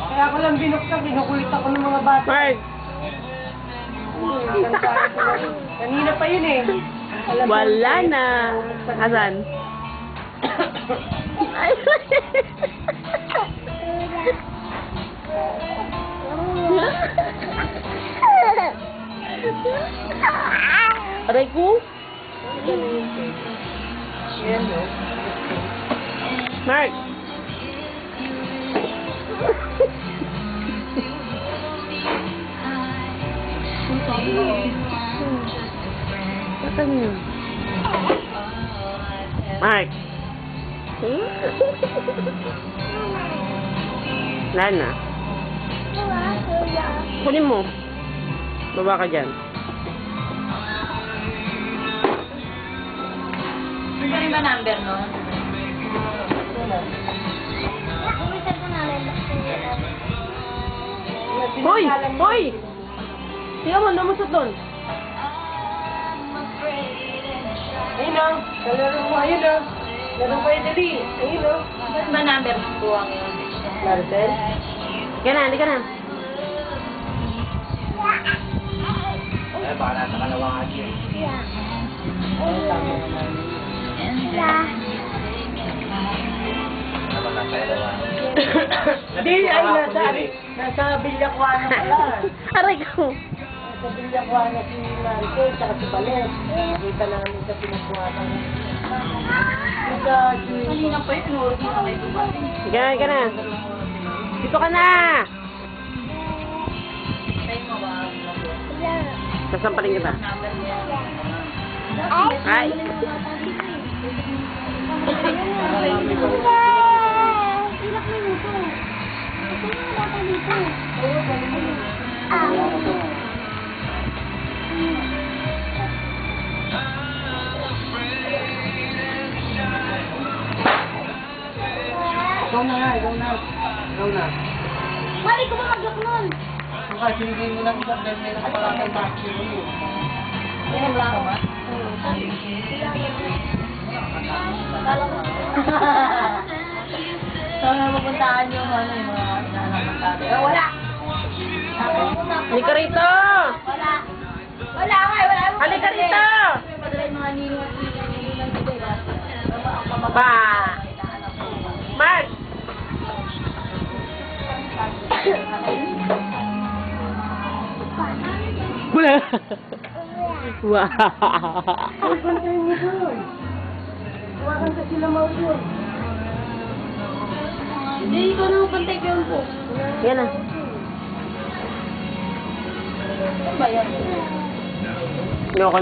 Kaya ako lang binuksan, kinukulit ako ng mga bata. Mark! Kanina pa yun eh. Wala na. Asan? Ay! Aray ko? Yan o. Mark! Saan yun? Mark! Wala na. Kunin mo. Baba ka dyan. Ano ba number nun? Hoy! Hoy! Tingnan mo, namusot doon. Ayun o. Kalaro mo, ayun o. Laro kayo dali. Ayun o. Ano ba number ng buwang yun? Marcel? Halika na, halika na. Eh, baka nasa kalawang agi. Ano nasa kalawang? Hindi, ay nasa Bilyakwana pala. Aray ko. Sa Bilyakwana si Marcel, saka si Balet. Kita namin sa pinagbuhatan. Kanina pa yun, tinurog mo na kayo dumating. Halika na, halika na. Dito ka na! Tayo mo ba? Sasampalin kita. Number niya. Ay! Ikaw na nga, ikaw na. Ikaw na. Mali ko ba mag-lock nun? Kasi hindi mo lang isa dahil may nakapalang taxi mo yun. Yan lang ako ba? Saan mapuntaan yung ano yung mga inaanap natin? Wala! Halika rito! Wala! Wala nga! Wala! Halika rito! Padala yung mga ninong ng diba? Ba! Mark! Wala! Wow! Pantayin mo doon. Huwakan ka sila maulit. Hindi, ikaw na magpantay ko yun po. Yan na. Ano ba yan? Ayoko